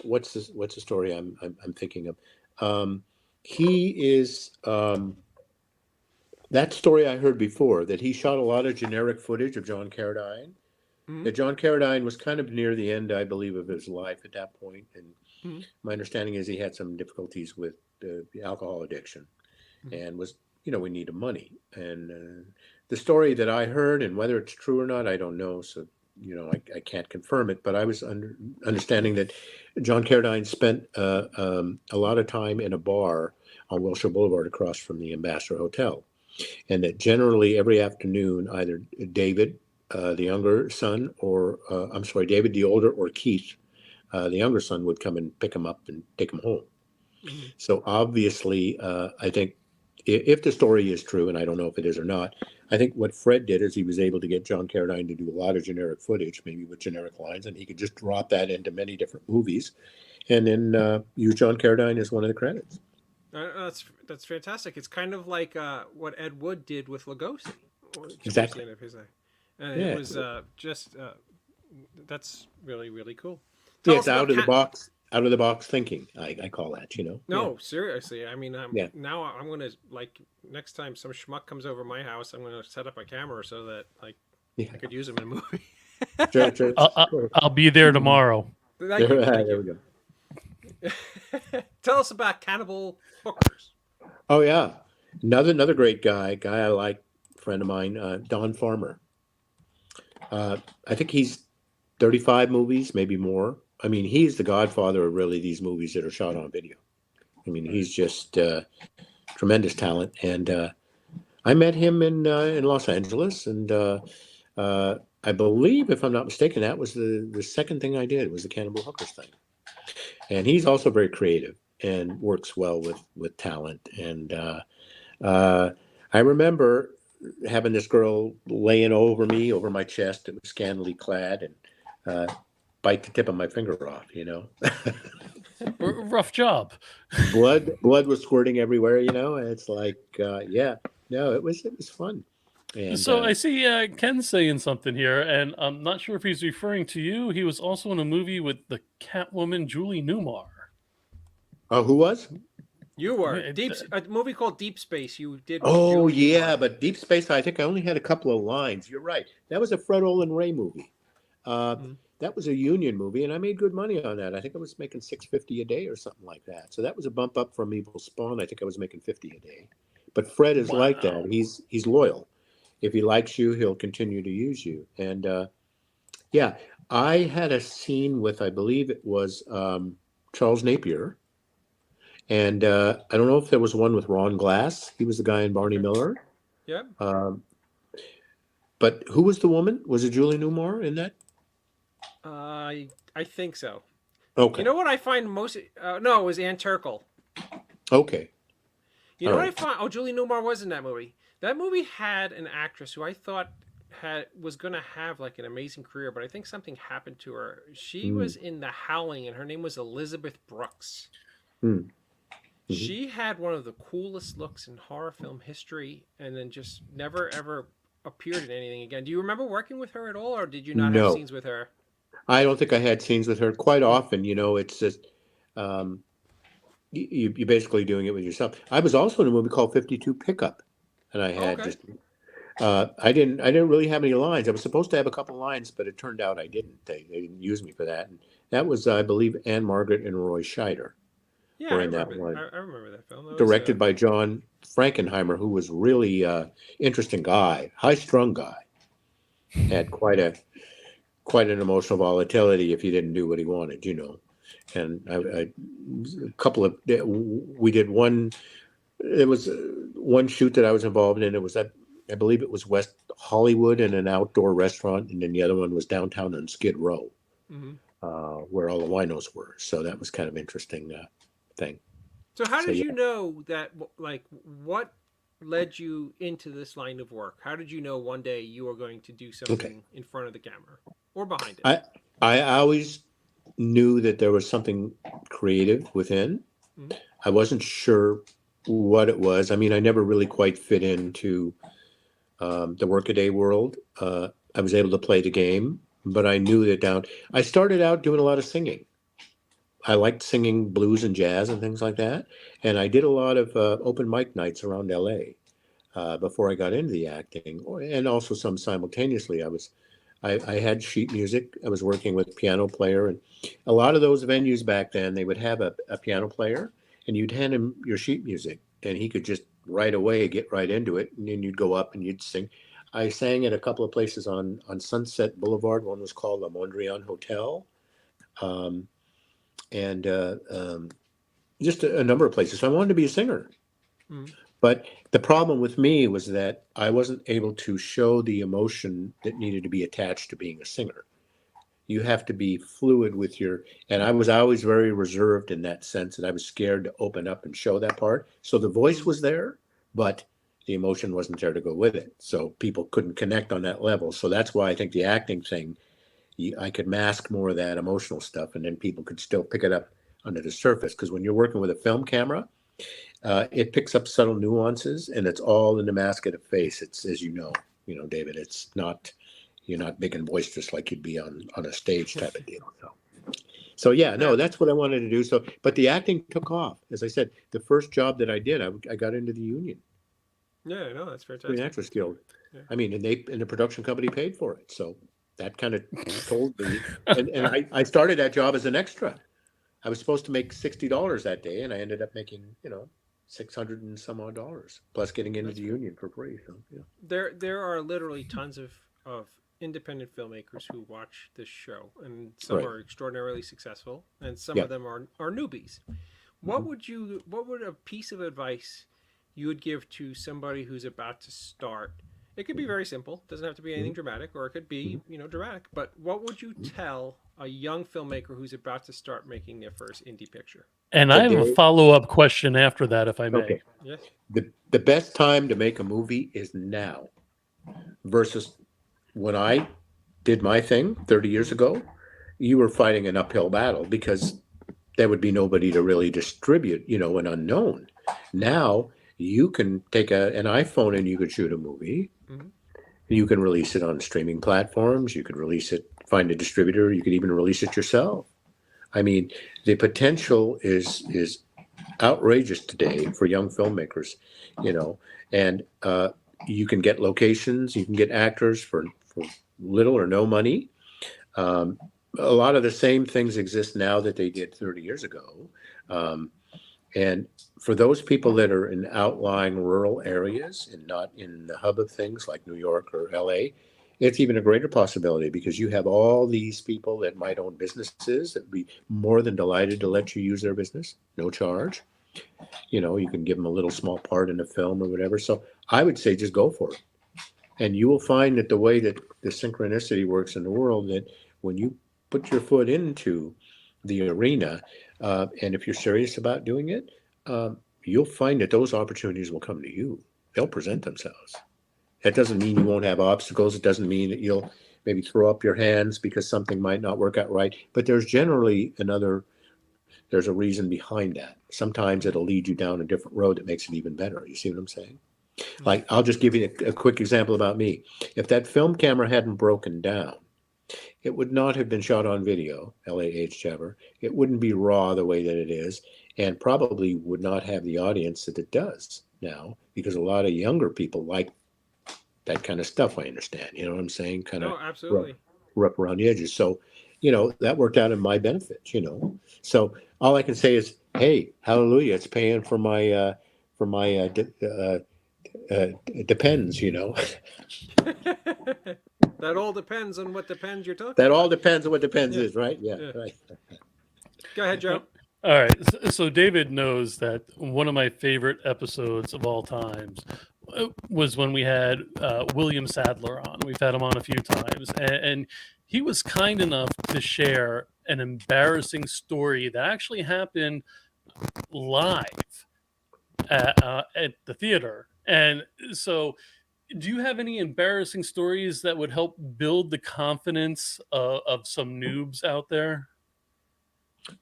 what's the story I'm thinking of? He is that story I heard before, that he shot a lot of generic footage of John Carradine. Mhm. That John Carradine was kind of near the end, I believe, of his life at that point, and Mhm. my understanding is he had some difficulties with the alcohol addiction, Mhm. and was in need of money. And the story that I heard, and whether it's true or not, I don't know. So I can't confirm it, but I was understanding that John Carradine spent a lot of time in a bar on Wilshire Boulevard across from the Ambassador Hotel, and that generally every afternoon either David, the younger son, or I'm sorry, David the older, or Keith, the younger son, would come and pick him up and take him home. Mhm. So obviously, I think if the story is true, and I don't know if it is or not, I think what Fred did is he was able to get John Carradine to do a lot of generic footage, maybe with generic lines, and he could just drop that into many different movies, and then use John Carradine as one of the credits. That's fantastic. It's kind of like what Ed Wood did with Lugosi. Exactly. End of his life. And Yeah. it was that's really, really cool. Yeah, Tell it's us about out of the box thinking. I call that. No, seriously. I mean, Yeah. now I'm gonna next time some schmuck comes over my house, I'm gonna set up a camera so that Yeah. I could use him in a movie. Sure. I'll be there tomorrow. Thank you. Thank There you. we go. Tell us about cannibal hookers. Oh yeah, another great guy I like, friend of mine, Don Farmer. I think he's 35 movies, maybe more. I mean, he's the godfather of really these movies that are shot on video. I mean, he's just tremendous talent. And I met him in Los Angeles, and I believe, if I'm not mistaken, that was the second thing I did, was the Cannibal Hookers thing. And he's also very creative and works well with talent. And I remember having this girl laying over me, over my chest, that was scantily clad, and bite the tip of my finger off. Rough job. blood was squirting everywhere. And it's like, yeah, no, it was fun. And So I see Ken saying something here, and I'm not sure if he's referring to you. He was also in a movie with the Catwoman Julie Newmar. oh, who was? You were It- a movie called Deep Space. You did. with Oh, Julie yeah, Newmar. but Deep Space, I think I only had a couple of lines. You're right. That was a Fred Olin Ray movie. Mhm. That was a union movie, and I made good money on that. I think I was making $6.50 a day or something like that. So that was a bump up from Evil Spawn. I think I was making $50 a day. But Fred is like that. He's loyal. If he likes you, he'll continue to use you. And yeah, I had a scene with, I believe it was Charles Napier. And I don't know if there was one with Ron Glass. He was the guy in Barney Miller. Yeah. But who was the woman? Was it Julie Newmar in that? I think so. Okay. You know what I find most? No, it was Ann Turkel. Okay. You know All what I right. find? Oh, Julie Newmar was in that movie. That movie had an actress who I thought was going to have like an amazing career, but I think something happened to her. She was in The Howling, and her name was Elizabeth Brooks. Mm. Mhm. She had one of the coolest looks in horror film history, and then just never ever appeared in anything again. Do you remember working with her at all, or did you not have No. scenes with her? I don't think I had scenes with her. Quite often, it's just you're basically doing it with yourself. I was also in a movie called 52 Pickup, and I had Okay. just I didn't really have any lines. I was supposed to have a couple lines, but it turned out I didn't. They didn't use me for that. And that was, I believe, Anne Margaret and Roy Scheider. Yeah, Were I in that remember. one. I remember that film. That was, Directed by John Frankenheimer, who was really interesting guy, high-strung guy. Had quite an emotional volatility if he didn't do what he wanted. And a couple of, we did one, there was one shoot that I was involved in. It was at, I believe it was West Hollywood in an outdoor restaurant. And then the other one was downtown on Skid Row, where all the winos were. So that was kind of interesting thing. So how did you know that, like, what led you into this line of work? How did you know one day you were going to do something in front of the camera or behind it? I always knew that there was something creative within. I wasn't sure what it was. I mean, I never really quite fit into the workaday world. I was able to play the game, but I knew that I started out doing a lot of singing. I liked singing blues and jazz and things like that. And I did a lot of open mic nights around LA before I got into the acting, and also some simultaneously. I had sheet music. I was working with a piano player, and a lot of those venues back then, they would have a piano player, and you'd hand him your sheet music, and he could just right away get right into it, and then you'd go up and you'd sing. I sang at a couple of places on Sunset Boulevard. One was called the Mondrian Hotel, and just a number of places. So I wanted to be a singer. But the problem with me was that I wasn't able to show the emotion that needed to be attached to being a singer. You have to be fluid with and I was always very reserved in that sense, and I was scared to open up and show that part. So the voice was there, but the emotion wasn't there to go with it. So people couldn't connect on that level. So that's why I think the acting thing, I could mask more of that emotional stuff, and then people could still pick it up under the surface. Because when you're working with a film camera, it picks up subtle nuances, and it's all in the mask of the face. It's, as you know, David, it's not, you're not big and boisterous like you'd be on a stage type of deal. So yeah, no, that's what I wanted to do. So, but the acting took off. As I said, the first job that I did, I got into the union. Yeah, no, that's fantastic. Screen Actors Guild. Yeah. I mean, and the production company paid for it. So that kind of told me. And I started that job as an extra. I was supposed to make $60 that day, and I ended up making, $600 and some odd dollars, plus getting into the union for free. So yeah. There are literally tons of independent filmmakers who watch this show, and some are extraordinarily successful, and some of them are newbies. What would a piece of advice you would give to somebody who's about to start? It could be very simple. It doesn't have to be anything dramatic, or it could be, dramatic. But what would you tell a young filmmaker who's about to start making their first indie picture? And I have a follow-up question after that, if I may. Okay. Yes. The best time to make a movie is now versus when I did my thing 30 years ago. You were fighting an uphill battle because there would be nobody to really distribute, an unknown. Now you can take an iPhone and you could shoot a movie. You can release it on streaming platforms. You could release it, find a distributor. You could even release it yourself. I mean, the potential is outrageous today for young filmmakers, and you can get locations, you can get actors for little or no money. A lot of the same things exist now that they did 30 years ago. And for those people that are in outlying rural areas and not in the hub of things like New York or LA, it's even a greater possibility because you have all these people that might own businesses that would be more than delighted to let you use their business, no charge. You can give them a little small part in a film or whatever. So I would say just go for it. And you will find that the way that the synchronicity works in the world, that when you put your foot into the arena, and if you're serious about doing it, you'll find that those opportunities will come to you. They'll present themselves. That doesn't mean you won't have obstacles. It doesn't mean that you'll maybe throw up your hands because something might not work out right. But there's generally there's a reason behind that. Sometimes it'll lead you down a different road that makes it even better. You see what I'm saying? Like, I'll just give you a quick example about me. If that film camera hadn't broken down, it would not have been shot on video, LAH It wouldn't be raw the way that it is, and probably would not have the audience that it does now, because a lot of younger people like that kind of stuff, I understand. You know what I'm saying? Kind of absolutely. Rough around the edges. So, that worked out in my benefit, So all I can say is, hey, hallelujah, it's paying for my depends, That all depends on what depends you're talking That about. all depends on what depends is, right? Yeah, right. Go ahead, Joe. All right. So David knows that one of my favorite episodes of all times was when we had William Sadler on. We've had him on a few times, and he was kind enough to share an embarrassing story that actually happened live at the theater. And so, do you have any embarrassing stories that would help build the confidence of some noobs out there?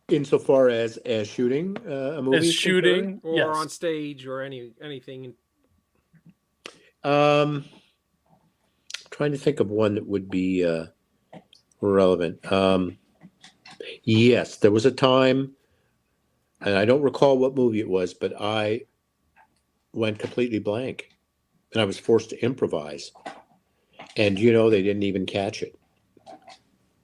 Insofar as shooting a movie, As is shooting, Or yes. on stage or anything. trying to think of one that would be relevant. Yes, there was a time, and I don't recall what movie it was, but I went completely blank, and I was forced to improvise. And they didn't even catch it.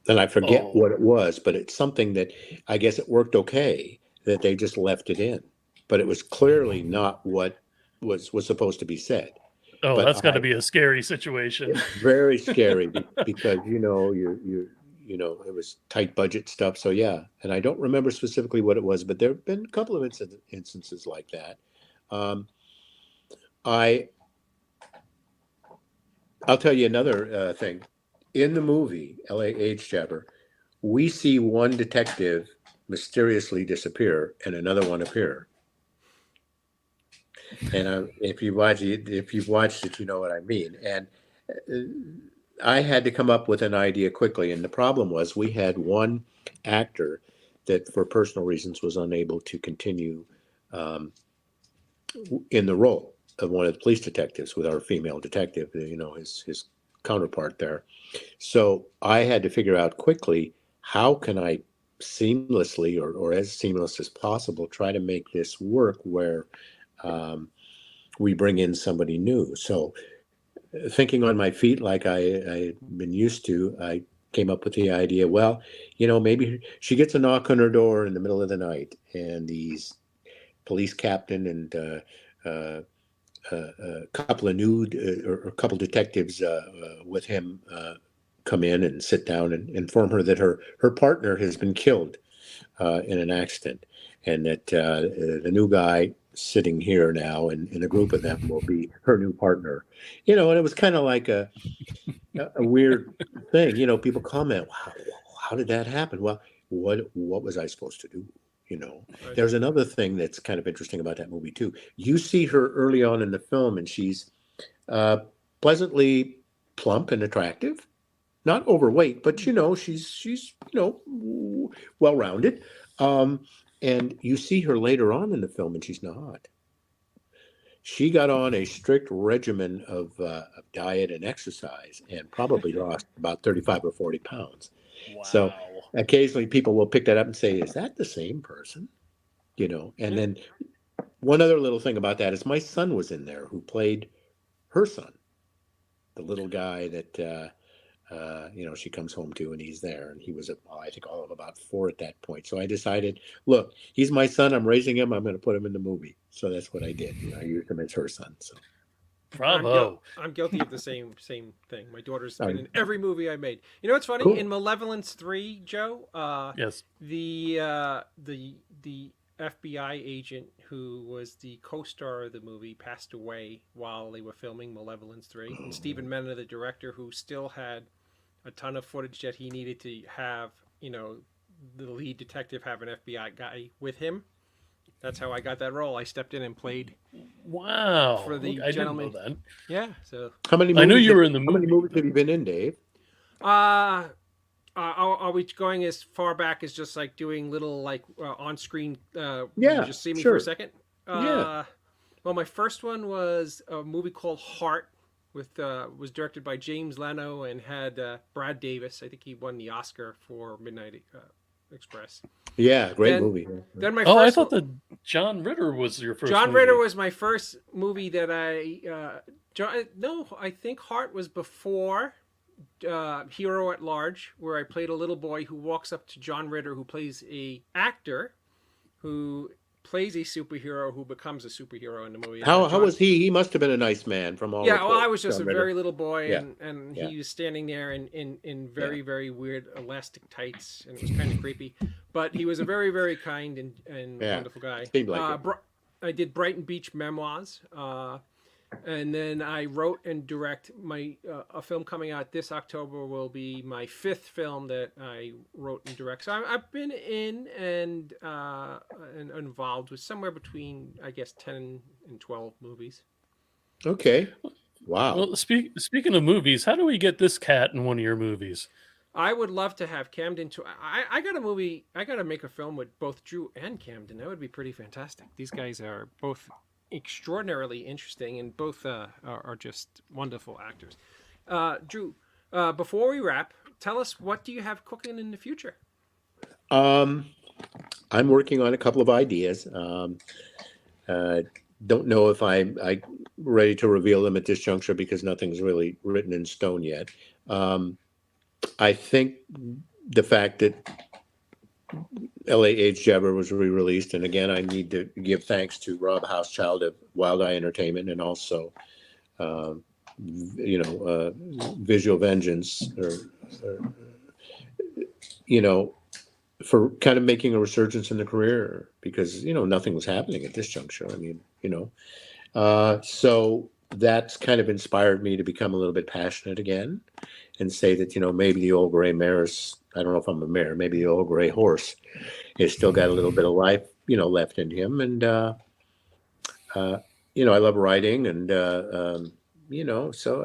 And I forget what it was, but it's something that I guess it worked okay that they just left it in. But it was clearly not what was supposed to be said. Oh, But that's got to be a scary situation. Very scary because it was tight budget stuff. So yeah, and I don't remember specifically what it was, but there have been a couple of instances like that. I'll tell you another thing. In the movie L.A. Age Jabber, we see one detective mysteriously disappear and another one appear. And if you've watched it, you know what I mean. And I had to come up with an idea quickly. And the problem was we had one actor that, for personal reasons, was unable to continue in the role of one of the police detectives with our female detective, his counterpart there. So I had to figure out quickly, how can I seamlessly or as seamless as possible try to make this work where we bring in somebody new. So thinking on my feet like I've been used to, I came up with the idea, well, maybe she gets a knock on her door in the middle of the night, and these police captain and a couple of or a couple detectives with him come in and sit down and inform her that her partner has been killed in an accident, and that the new guy sitting here now in a group of them will be her new partner. And it was kind of like a weird thing. People comment, wow, how did that happen? Well, what was I supposed to do? Right. There's another thing that's kind of interesting about that movie too. You see her early on in the film, and she's pleasantly plump and attractive, not overweight, but she's well-rounded. And you see her later on in the film, and she's not. She got on a strict regimen of diet and exercise, and probably lost about 35 or 40 pounds. Wow. So occasionally people will pick that up and say, is that the same person? And then one other little thing about that is my son was in there, who played her son, the little guy that, she comes home to, and he's there. And he was, I think, all of about 4 at that point. So I decided, look, he's my son. I'm raising him. I'm going to put him in the movie. So that's what I did. I used him as her son. So. Bravo. I'm guilty of the same thing. My daughter's Oh, been in every movie I made. You know what's funny? Cool. In Malevolence 3, Joe, Yes. the FBI agent who was the co-star of the movie passed away while they were filming Malevolence 3. And Stephen Mena, the director, who still had a ton of footage that he needed to have, the lead detective have an FBI guy with him. That's how I got that role. I stepped in and played. Wow. For the I gentleman. didn't know that. Yeah. So. How many? I knew you were in the How many movies have you been in, Dave? Are we going as far back as just like doing little on-screen? Yeah, you just see me sure. for a second. Yeah. Well, my first one was a movie called Heart, was directed by James Leno and had Brad Davis. I think he won the Oscar for Midnight Express. Yeah, great movie. Then my Oh, I first thought that John Ritter was your first John movie. Ritter was my first movie that I think Heart was before Hero at Large, where I played a little boy who walks up to John Ritter, who plays a actor who plays a superhero who becomes a superhero in the movie. How John, was he? He must have been a nice man from all yeah, well, I reports. was just a John Ritter. very little boy, Yeah, and yeah, he was standing there in very, yeah, very weird elastic tights, and it was kind of creepy. But he was a very, very kind and yeah. wonderful guy. Seemed like it. I did Brighton Beach Memoirs, and then I wrote and direct my a film coming out this October will be my 5th film that I wrote and direct. So I've been in and involved with somewhere between, I guess, 10 and 12 movies. Okay. Wow. Well, speaking of movies, how do we get this cat in one of your movies? I would love to have Camden to. I got a movie. I got to make a film with both Drew and Camden. That would be pretty fantastic. These guys are both extraordinarily interesting, and both are just wonderful actors. Drew, before we wrap, tell us, what do you have cooking in the future? I'm working on a couple of ideas. Don't know if I'm ready to reveal them at this juncture because nothing's really written in stone yet. I think the fact that LA Age Jabber was re-released, and again, I need to give thanks to Rob Housechild of Wild Eye Entertainment, and also, Visual Vengeance, for kind of making a resurgence in the career, because nothing was happening at this juncture. I mean, so that's kind of inspired me to become a little bit passionate again, and say that maybe the old gray mare is, I don't know if I'm a mare, maybe the old gray horse has still got a little bit of life left in him, and I love writing, and so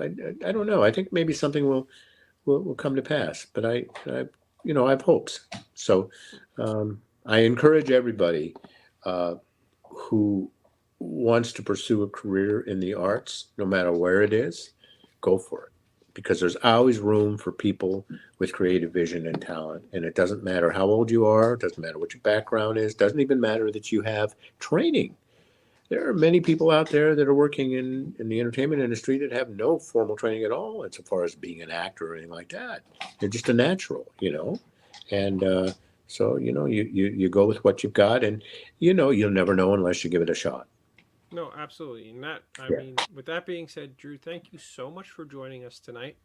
I don't know, I think maybe something will come to pass, but I have hopes. So I encourage everybody who wants to pursue a career in the arts, no matter where it is, go for it. Because there's always room for people with creative vision and talent. And it doesn't matter how old you are, it doesn't matter what your background is, it doesn't even matter that you have training. There are many people out there that are working in the entertainment industry that have no formal training at all as far as being an actor or anything like that. They're just a natural, And so, you go with what you've got, and, you'll never know unless you give it a shot. No, absolutely. And that, I mean, with that being said, Drew, thank you so much for joining us tonight.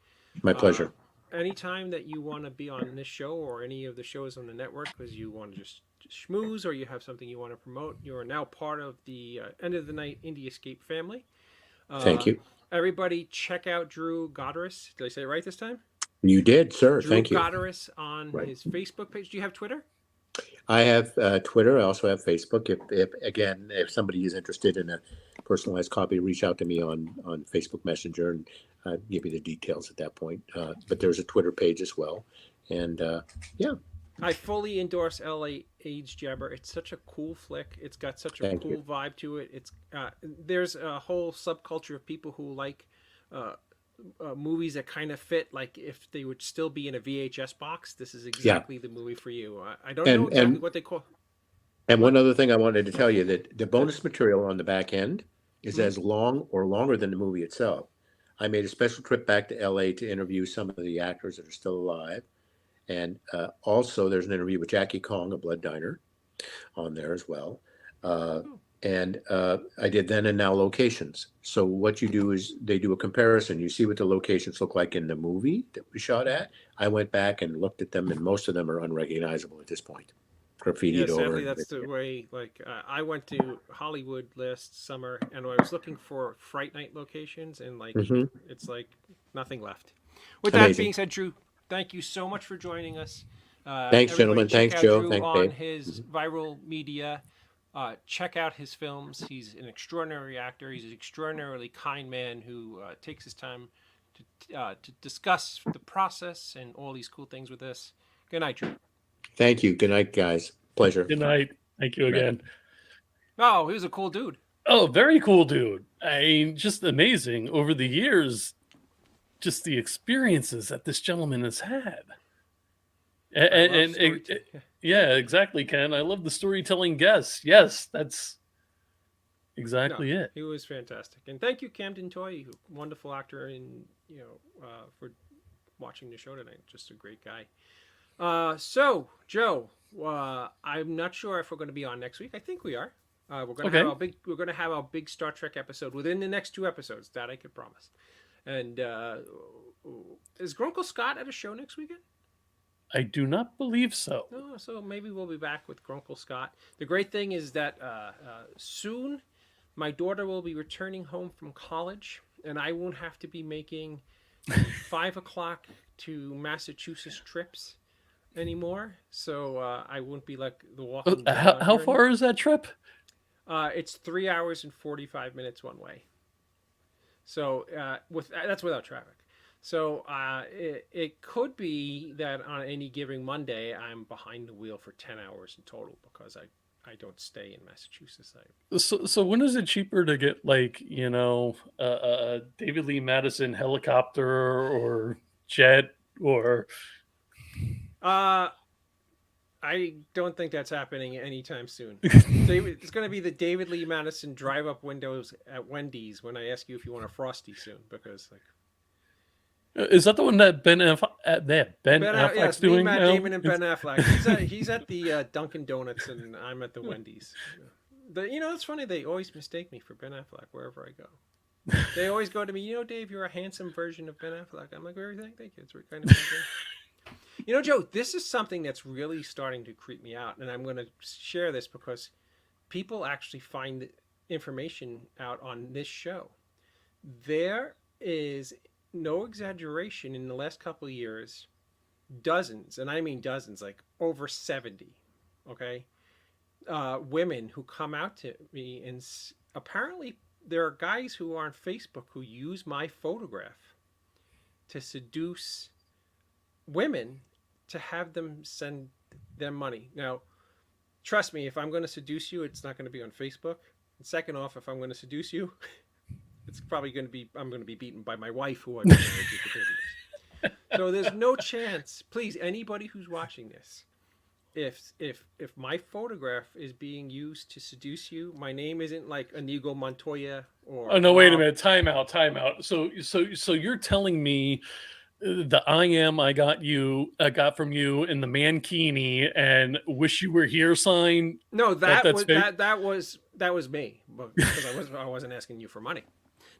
My pleasure. Anytime that you want to be on this show or any of the shows on the network because you want to just schmooze or you have something you want to promote, you are now part of the End of the Night Indie Escape family. Thank you. Everybody check out Drew Godderis. Did I say it right this time? You did, sir. Drew Thank you. Godderis on his Facebook page. Do you have Twitter? I have Twitter. I also have Facebook. If somebody is interested in a personalized copy, reach out to me on Facebook Messenger, and give you the details at that point. But there's a Twitter page as well, and yeah. I fully endorse LA Age Jabber. It's such a cool flick. It's got such a cool vibe to it. It's there's a whole subculture of people who like movies that kind of fit, like if they would still be in a VHS box, this is exactly the movie for you. I don't know exactly what they call. And one other thing I wanted to tell you, that the bonus material on the back end is as long or longer than the movie itself. I made a special trip back to LA to interview some of the actors that are still alive. And also there's an interview with Jackie Kong, a Blood Diner, on there as well. And I did then and now locations. So what you do is they do a comparison. You see what the locations look like in the movie that we shot at. I went back and looked at them, and most of them are unrecognizable at this point. Graffitied over. Sadly, that's the way. Like I went to Hollywood last summer, and I was looking for Fright Night locations, and like it's like nothing left. With that being said, Drew, thank you so much for joining us. Thanks, gentlemen. Thanks, Joe. Drew Thanks, on Dave. his viral media. Check out his films. He's an extraordinary actor. He's an extraordinarily kind man who takes his time to discuss the process and all these cool things with us. Good night, Drew. Thank you. Good night, guys. Pleasure. Good night. Thank you again. Oh, he was a cool dude. Oh, very cool dude. I mean, just amazing over the years, just the experiences that this gentleman has had. Yeah, exactly, Ken. I love the storytelling guests. Yes, that's exactly it. He was fantastic. And thank you, Camden Toy, wonderful actor, and for watching the show tonight. Just a great guy. So, Joe, I'm not sure if we're going to be on next week. I think we are. We're gonna Okay. have our big Star Trek episode within the next 2 episodes. That I could promise. And is Grunkle Scott at a show next weekend? I do not believe so. No, so maybe we'll be back with Grunkle Scott. The great thing is that soon my daughter will be returning home from college, and I won't have to be making 5 o'clock to Massachusetts trips anymore. So I won't be like the walking. How far is that trip? It's 3 hours and 45 minutes one way. So that's without traffic. So it could be that on any given Monday I'm behind the wheel for 10 hours in total because I don't stay in Massachusetts. So when is it cheaper to get like a David Lee Madison helicopter or jet or? I don't think that's happening anytime soon. It's going to be the David Lee Madison drive-up windows at Wendy's when I ask you if you want a Frosty soon, because like. Is that the one that Ben Affleck's yes, doing Matt now? Damon and Ben Affleck. He's at the Dunkin' Donuts and I'm at the Wendy's. It's funny. They always mistake me for Ben Affleck wherever I go. They always go to me, Dave, you're a handsome version of Ben Affleck. I'm like, very thank you. It's kind of Joe, this is something that's really starting to creep me out, and I'm going to share this because people actually find information out on this show. There is no exaggeration in the last couple of years, dozens, and I mean dozens, like over 70, okay, women who come out to me, and apparently there are guys who are on Facebook who use my photograph to seduce women to have them send them money. Now, trust me, if I'm going to seduce you, it's not going to be on Facebook. And second off, if I'm going to seduce you, it's probably going to be, I'm going to be beaten by my wife, who I've been married to for 30 years. So there's no chance. Please, anybody who's watching this, if my photograph is being used to seduce you, my name isn't like Inigo Montoya or. Oh no! Wait a minute! Time out! So you're telling me the I got from you in the Mankini and wish you were here sign? No, that was me, because I wasn't asking you for money.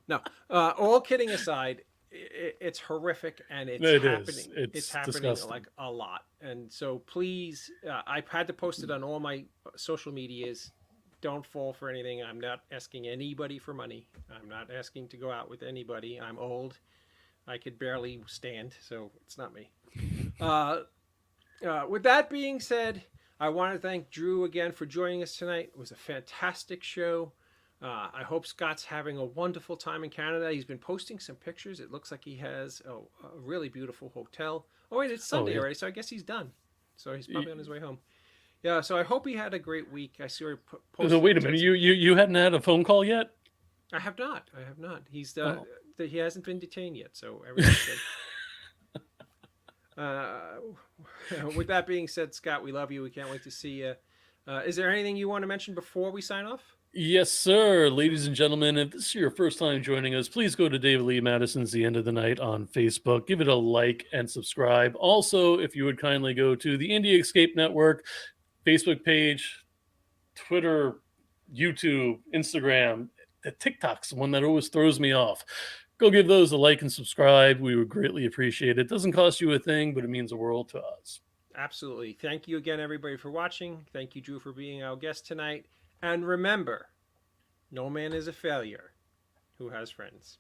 No, all kidding aside, it's horrific, and it's happening. It's happening disgusting. Like a lot. And so please, I've had to post it on all my social medias. Don't fall for anything. I'm not asking anybody for money. I'm not asking to go out with anybody. I'm old. I could barely stand, so it's not me. With that being said, I want to thank Drew again for joining us tonight. It was a fantastic show. I hope Scott's having a wonderful time in Canada. He's been posting some pictures. It looks like he has a really beautiful hotel. Oh, wait, it's Sunday already, so I guess he's done. So he's probably on his way home. Yeah, so I hope he had a great week. I saw he posted. So wait a minute, you hadn't had a phone call yet? I have not. He's he hasn't been detained yet, so everything's good. With that being said, Scott, we love you. We can't wait to see you. Is there anything you want to mention before we sign off? Yes, sir. Ladies and gentlemen, if this is your first time joining us, please go to David Lee Madison's The End of the Night on Facebook. Give it a like and subscribe. Also, if you would kindly go to the Indie Escape Network Facebook page, Twitter, YouTube, Instagram. The TikTok's the one that always throws me off. Go give those a like and subscribe. We would greatly appreciate it. It doesn't cost you a thing, but it means the world to us. Absolutely. Thank you again, everybody, for watching. Thank you, Drew, for being our guest tonight. And remember, no man is a failure who has friends.